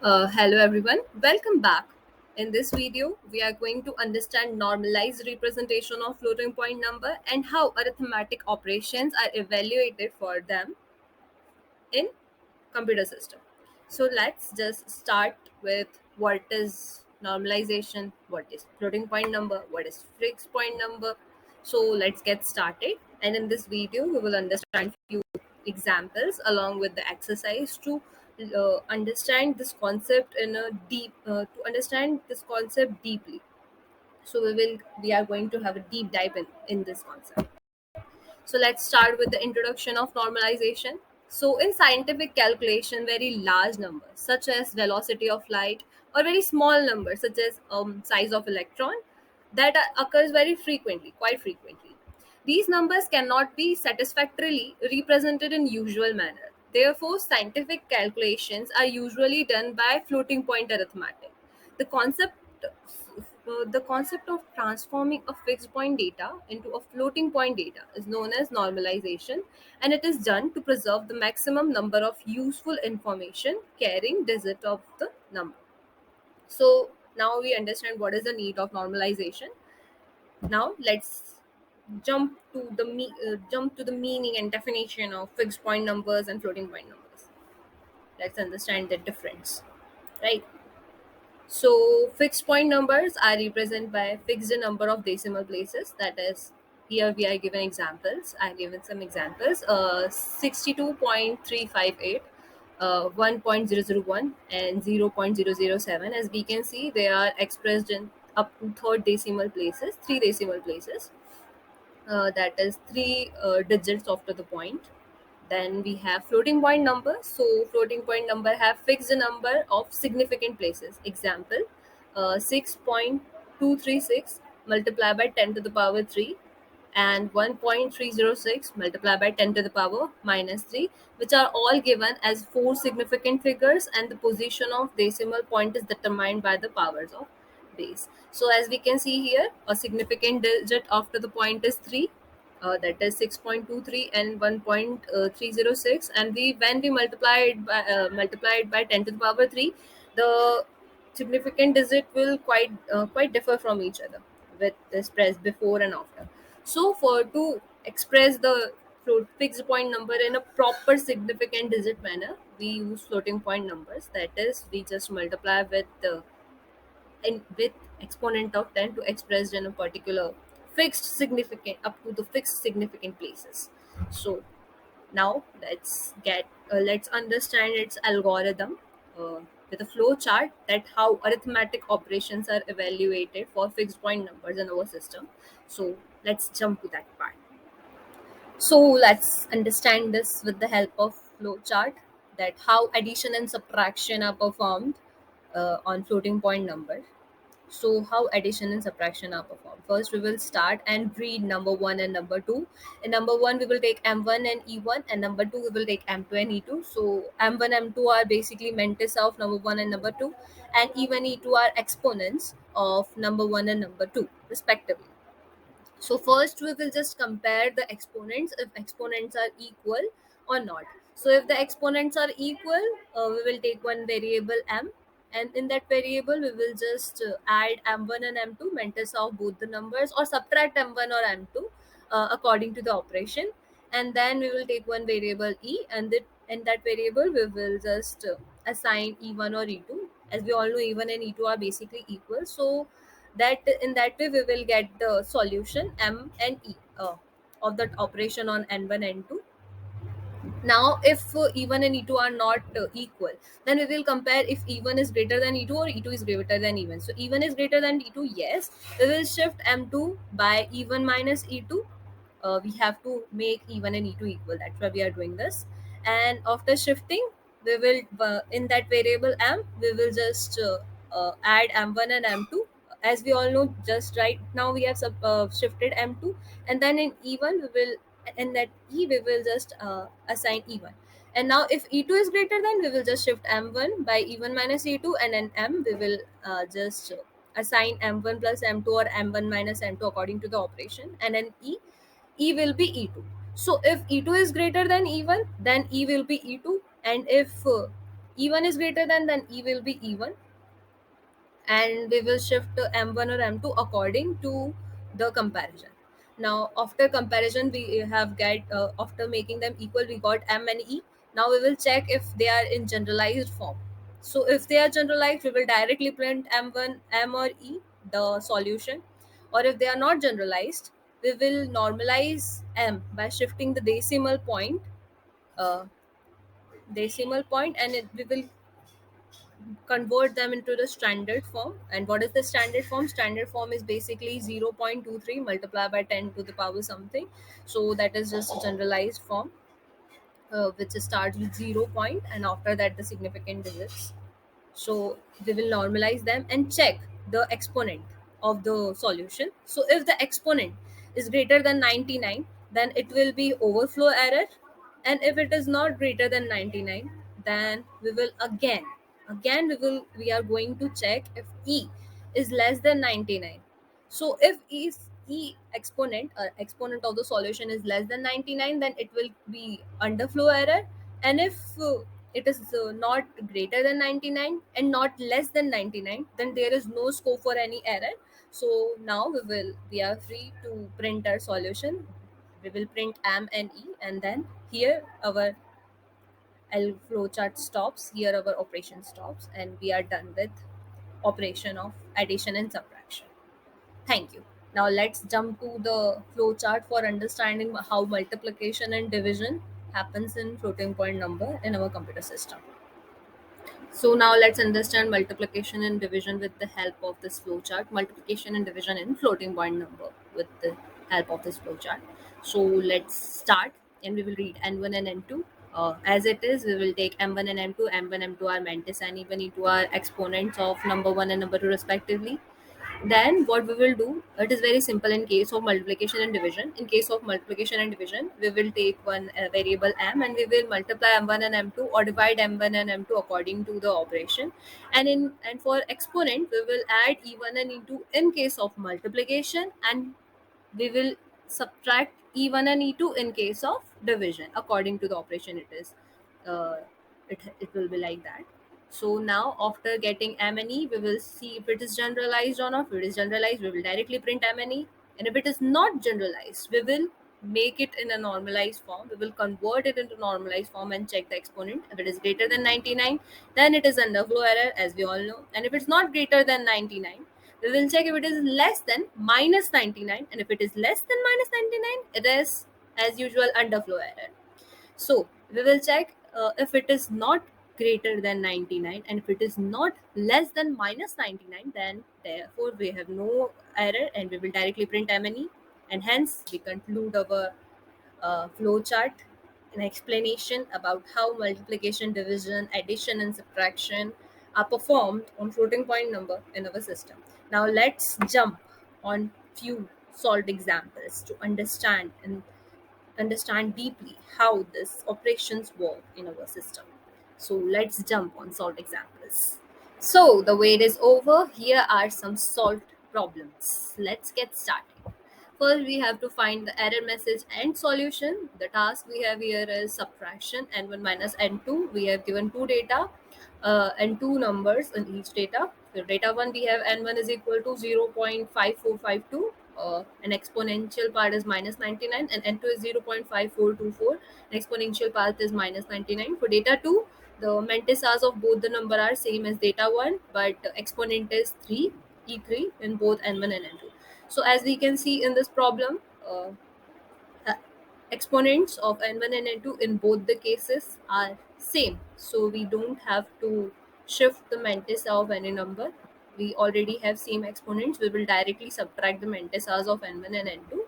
Hello everyone, welcome back. In this video, we are going to understand normalized representation of floating point number and how arithmetic operations are evaluated for them in computer system. So let's just start with what is normalization, what is floating point number, what is fixed point number. So let's get started. And in this video, we will understand few examples along with the exercise to understand this concept in a deep to understand this concept deeply. So we are going to have a deep dive in this concept. So let's start with the introduction of normalization. So in scientific calculation, very large numbers such as velocity of light or very small numbers such as size of electron that occurs very frequently, quite frequently. These numbers cannot be satisfactorily represented in usual manner. Therefore, scientific calculations are usually done by floating point arithmetic. The concept the concept of transforming a fixed point data into a floating point data is known as normalization, and it is done to preserve the maximum number of useful information carrying digit of the number. So now we understand what is the need of normalization. Now let's jump to the meaning and definition of fixed point numbers and floating point numbers. Let's understand the difference, right? So fixed point numbers are represented by fixed number of decimal places. That is, here we are given examples. I have given some examples. 62.358, 1.001, and 0.007. As we can see, they are expressed in up to third decimal places, three decimal places. That is three digits after the point. Then we have floating point number. So floating point number have fixed number of significant places. Example, 6.236 multiplied by 10 to the power 3 and 1.306 multiplied by 10 to the power minus 3, which are all given as four significant figures, and the position of decimal point is determined by the powers of base. So as we can see here, a significant digit after the point is 3, that is 6.23 and 1.306, and we when we multiply it by 10 to the power 3, the significant digit will quite differ from each other with this press before and after. So for to express the fixed point number in a proper significant digit manner, we use floating point numbers. That is, we just multiply with with exponent of 10 to expressed in a particular fixed significant up to the fixed significant places. So now let's understand its algorithm with a flow chart, that how arithmetic operations are evaluated for fixed point numbers in our system. So let's jump to that part. So let's understand this with the help of flow chart, that how addition and subtraction are performed on floating point number. So how addition and subtraction are performed? First, we will start and read number one and number two. In number one, we will take M1 and E1, and number two, we will take M2 and E2. So M1, M2 are basically mantis of number one and number two, and E1, E2 are exponents of number one and number two, respectively. So first we will just compare the exponents, if exponents are equal or not. So if the exponents are equal, we will take one variable m, and in that variable we will just add m1 and m2, mantis of both the numbers, or subtract m1 or m2 according to the operation. And then we will take one variable e, and in that variable we will just assign e1 or e2. As we all know, e1 and e2 are basically equal, so that in that way we will get the solution m and e of that operation on n1 n2. Now if e1 and e2 are not equal, then we will compare if e1 is greater than e2 or e2 is greater than e1. So e1 is greater than e2, yes, we will shift m2 by e1 minus e2. We have to make e1 and e2 equal, that's why we are doing this. And after shifting, we will in that variable m, we will just add m1 and m2. As we all know, just right now we have shifted m2, and then in e1 we will, in that e we will just assign e1. And now if e2 is greater, then we will just shift m1 by e1 minus e2, and in m we will just assign m1 plus m2 or m1 minus m2 according to the operation. And in e will be e2. So if e2 is greater than e1, then e will be e2, and if E1 is greater than, then E will be E1, and we will shift to M1 or M2 according to the comparison. Now after comparison we have get after making them equal, we got M and E. Now we will check if they are in generalized form. So if they are generalized, we will directly print M1 M or E, the solution. Or if they are not generalized, we will normalize M by shifting the uh, decimal point, and we will convert them into the standard form. And what is the standard form? Standard form is basically 0.23 multiplied by 10 to the power something. So that is just a generalized form, which starts with 0 point and after that the significant digits. So we will normalize them and check the exponent of the solution. So if the exponent is greater than 99, then it will be overflow error. And if it is not greater than 99, then we are going to check if E is less than 99. So if E exponent of the solution is less than 99, then it will be underflow error. And if it is not greater than 99 and not less than 99, then there is no scope for any error. So now we are free to print our solution. We will print M and E, and then here our L flowchart stops, here our operation stops, and we are done with operation of addition and subtraction. Thank you. Now let's jump to the flowchart for understanding how multiplication and division happens in floating point number in our computer system. So now let's understand multiplication and division with the help of this flowchart. Multiplication and division in floating point number with the help of this flowchart. So let's start, and we will read N1 and N2. As it is, we will take M1 and M2. M1, M2 are mantis, and even E2 are exponents of number 1 and number 2 respectively. Then what we will do, it is very simple in case of multiplication and division. In case of multiplication and division, we will take one variable m, and we will multiply m1 and m2, or divide m1 and m2 according to the operation. And for exponent, we will add e1 and e2 in case of multiplication, and we will subtract e1 and e2 in case of division according to the operation it is. uh, it will be like that. So now after getting m and e, we will see if it is generalized or not. If it is generalized, we will directly print m and e. And if it is not generalized, we will make it in a normalized form. We will convert it into normalized form and check the exponent. If it is greater than 99, then it is underflow error, as we all know. And if it's not greater than 99, we will check if it is less than minus 99. And if it is less than minus 99, it is as usual underflow error. So we will check if it is not greater than 99, and if it is not less than minus 99, then therefore we have no error, and we will directly print m and e. And hence we conclude our flow chart, an explanation about how multiplication, division, addition, and subtraction are performed on floating point number in our system. Now let's jump on few solved examples to understand deeply how these operations work in our system. So let's jump on solved examples. So the wait is over. Here are some solved problems. Let's get started. First, we have to find the error message and solution. The task we have here is subtraction, n1 minus n2. We have given two data and two numbers in each data. So data 1, we have n1 is equal to 0.5452. An exponential part is minus 99, and n2 is 0.5424. An exponential part is minus 99. For data 2, the mantisas of both the number are same as data 1, but the exponent is 3, E3 in both n1 and n2. So as we can see in this problem, uh, exponents of n1 and n2 in both the cases are same. So we don't have to shift the mantissa of any number. We already have same exponents. We will directly subtract the mantissas of n1 and n2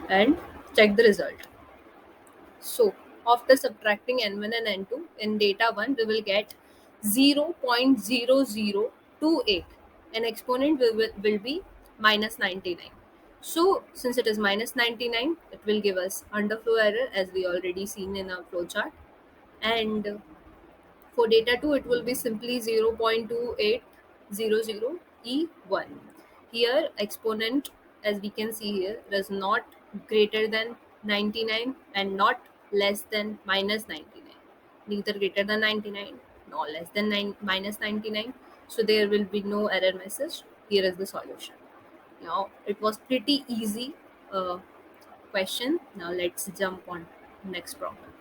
and check the result. So after subtracting n1 and n2 in data 1, we will get 0.0028. An exponent will be minus 99. So since it is minus 99, it will give us underflow error, as we already seen in our flowchart. And for data 2, it will be simply 0.2800 E1. Here, exponent, as we can see here, is not greater than 99 and not less than minus 99. Neither greater than 99 or less than 99, so there will be no error message. Here is the solution. Now it was pretty easy uh, question. Now let's jump on next problem.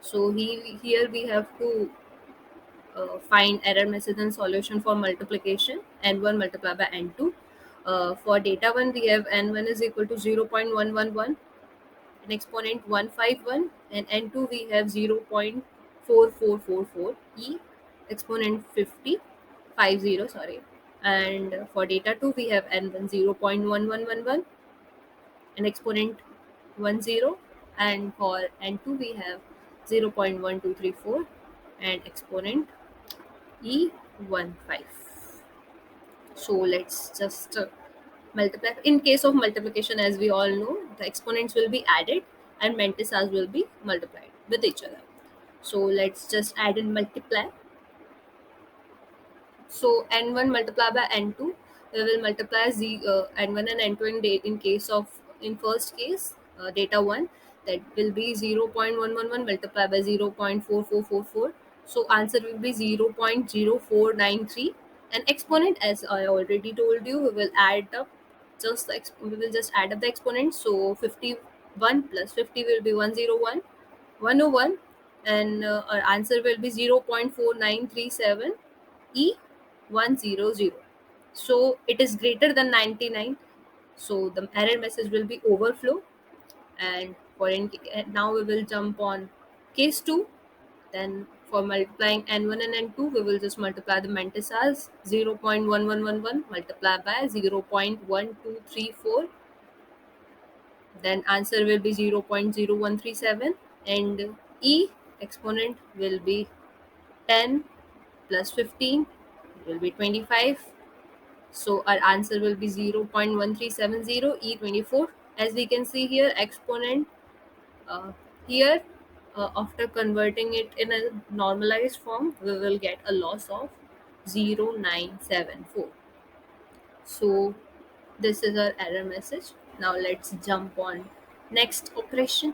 So here we have to find error message and solution for multiplication n1 multiplied by n2. For data 1 we have n1 is equal to 0.111, an exponent 151, and n2 we have 0.4444 e exponent 50, sorry. And for data 2 we have n1 0.1111, an exponent 10, and for n2 we have 0.1234 and exponent e15. So let's just multiply. In case of multiplication, as we all know, the exponents will be added and mantisas will be multiplied with each other. So let's just add and multiply. So n1 multiplied by n2, we will multiply n1 and n2 in case of, in first case, data 1, that will be 0.111 multiplied by 0.4444. So answer will be 0.0493. And exponent, as I already told you, we will add up we will just add up the exponents. So 51 plus 50 will be 101, 101, and our answer will be 0.4937 E100. So it is greater than 99. So the error message will be overflow. And now we will jump on case 2. Then for multiplying n1 and n2, we will just multiply the mantisas. 0.1111 multiplied by 0.1234. Then answer will be 0.0137, and e exponent will be 10 plus 15, it will be 25. So our answer will be 0.1370 E24. As we can see here, exponent here, after converting it in a normalized form, we will get a loss of 0974. So this is our error message. Now let's jump on next operation.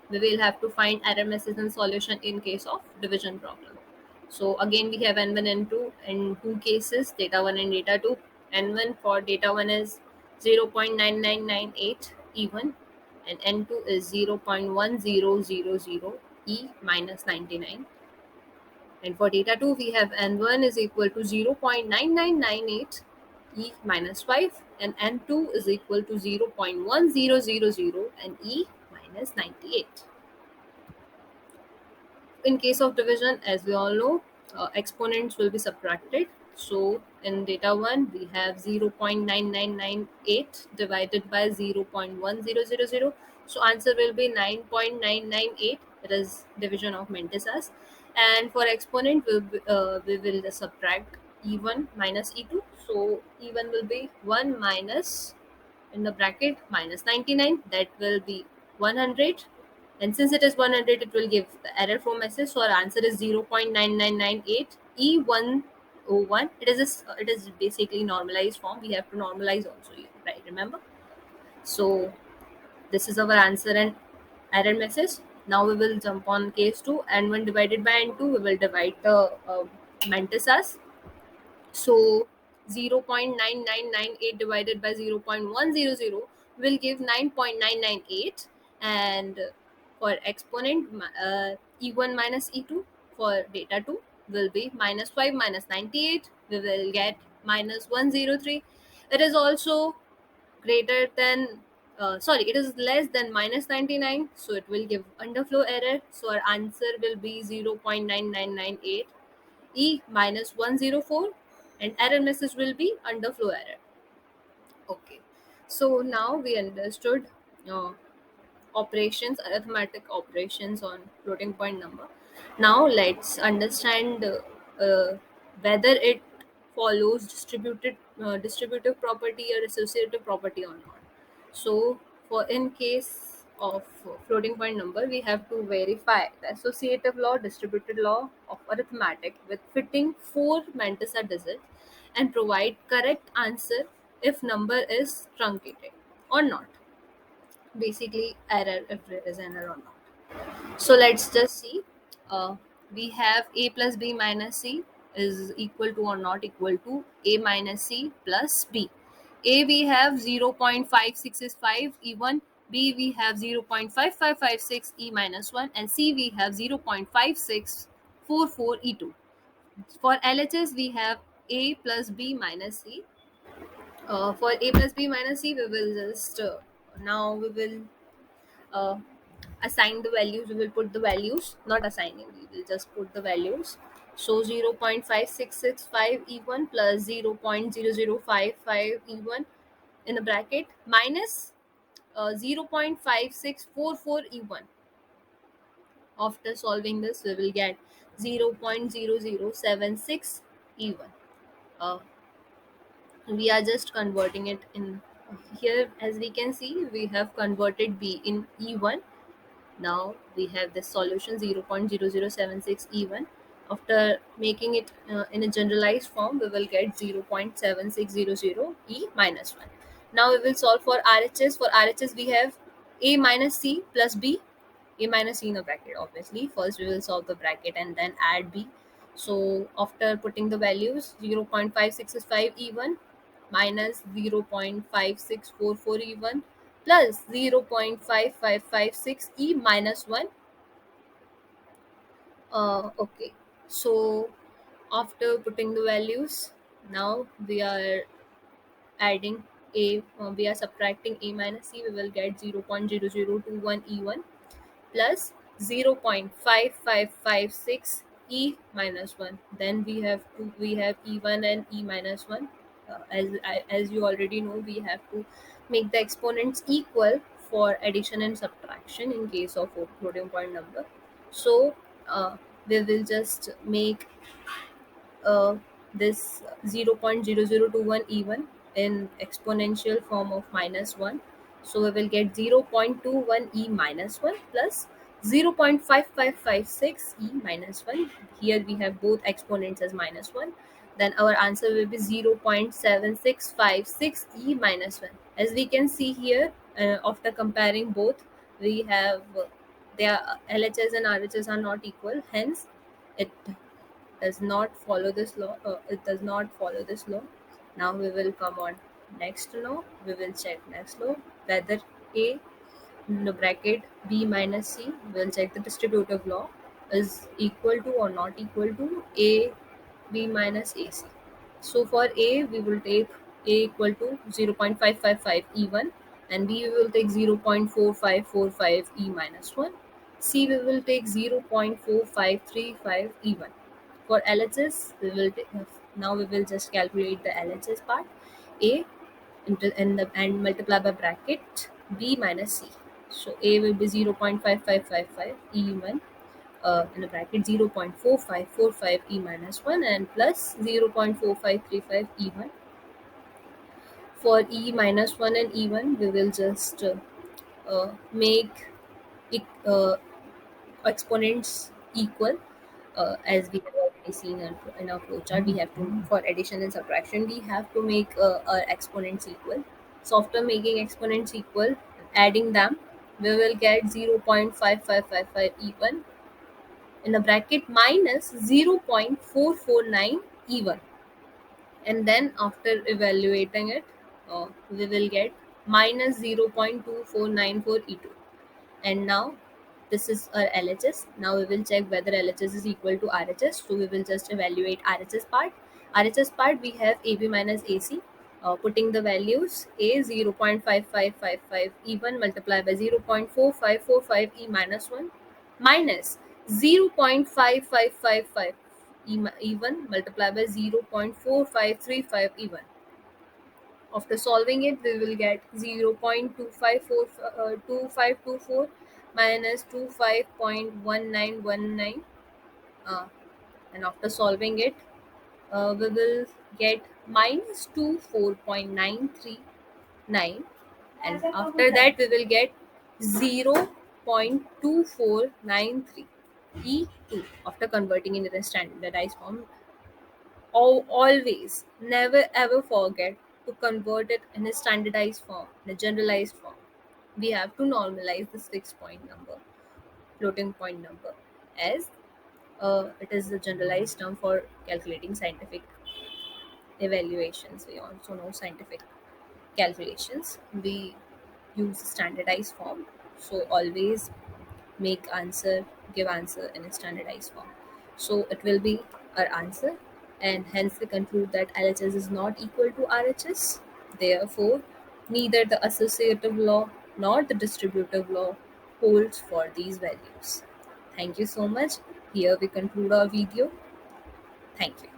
We will have to find error message and solution in case of division problem. So again we have n1 and n2 in two cases, data 1 and data 2. N1 for data 1 is 0.9998 E1, and n2 is 0.1000 E minus 99. And for data 2 we have n1 is equal to 0.9998 E minus 5, and n2 is equal to 0.1000 and E minus 98. In case of division, as we all know, exponents will be subtracted. So in data 1 we have 0.9998 divided by 0.1000. So answer will be 9.998. It is division of mantisas. And for exponent we will just subtract e1 minus e2. So e1 will be 1 minus, in the bracket, minus 99, that will be 100. And since it is 100, it will give the error flow message. So our answer is 0.9998 E101. It is basically normalized form. We have to normalize also here, right? Remember? So this is our answer and error message. Now we will jump on case 2. N1 divided by N2, we will divide the mantisas. So 0.9998 divided by 0.100 will give 9.998. And for exponent, e1 minus e2 for data 2 will be minus 5 minus 98. We will get minus 103. It is also greater than, sorry, it is less than minus 99, so it will give underflow error. So our answer will be 0.9998 E minus 104, and error message will be underflow error. Okay, so now we understood uh, operations, arithmetic operations on floating point number. Now let's understand whether it follows distributive property or associative property or not. So for in case of floating point number, we have to verify the associative law, distributive law of arithmetic with fitting 4 mantissa digits and provide correct answer if number is truncated or not. Basically error, if there is an error or not. So let's just see. uh, we have a plus b minus c is equal to or not equal to a minus c plus b. A we have 0.565 E1, B we have 0.5556 E minus 1, and C we have 0.5644 E2. For LHS we have A plus B minus C. For A plus B minus C, we will just now we will uh, assign the values. We will put the values, not assigning, we will just put the values. So 0.5665 E1 plus 0.0055 E1 in a bracket minus 0.5644 E1. After solving this, we will get 0.0076 E1. Uh, we are just converting it in here. As we can see, we have converted B in E1. Now we have this solution 0.0076 even. After making it in a generalized form, we will get 0.7600 E minus 1. Now we will solve for RHS. For RHS, we have A minus C plus B. A minus C in the bracket, obviously. First, we will solve the bracket and then add B. So after putting the values, 0.565 E1 minus 0.5644 E1 plus 0.5556 E minus 1. Okay, so after putting the values, now we are adding A, we are subtracting A minus C, we will get 0.0021 E1 plus 0.5556 E minus 1. Then we have E1 and E minus 1. As you already know, we have to make the exponents equal for addition and subtraction in case of floating point number. So we will just make this 0.0021 even in exponential form of minus 1. So we will get 0.21 e minus 1 plus 0.5556 e minus 1. Here we have both exponents as minus 1. Then our answer will be 0.7656 e minus 1. As we can see here, after comparing both, we have their LHS and RHS are not equal. Hence, it does not follow this law. It does not follow this law. Now we will come on next law. We will check next law whether A in the bracket B minus C. We will check the distributive law is equal to or not equal to A B minus AC. So for A we will take A equal to 0.555 E1, and B we will take 0.4545 E minus 1. C we will take 0.4535 E1. For LHS, we will now we will just calculate the LHS part. A into and multiply by bracket B minus C. So A will be 0.5555 E1 in a bracket 0.4545 E minus 1 and plus 0.4535 E1. For E minus 1 and E1, we will just make it, exponents equal. As we have already seen in our flowchart, we have to, for addition and subtraction, we have to make our exponents equal. So after making exponents equal, adding them, we will get 0.5555 even in a bracket minus 0.449 even. And then after evaluating it, we will get minus 0.2494 E2. And now this is our LHS. Now we will check whether LHS is equal to RHS. So we will just evaluate RHS part. RHS part, we have AB minus AC. Putting the values, A 0.5555 E1 multiplied by 0.4545 E minus 1 minus 0.5555 E1 multiplied by 0.4535 E1. After solving it, we will get 0.2524 minus 25.1919. Uh, and after solving it, we will get minus 24.939. And after that, we will get 0.2493 E2 after converting it in a standardized form. Always, never ever forget to convert it in a standardized form, in a generalized form. We have to normalize this fixed point number, floating point number, as It is the generalized term for calculating scientific evaluations. We also know scientific calculations. We use standardized form. So always make answer, give answer in a standardized form. So it will be our answer, and hence we conclude that LHS is not equal to RHS. Therefore, neither the associative law nor the distributive law holds for these values. Thank you so much. Here we conclude our video. Thank you.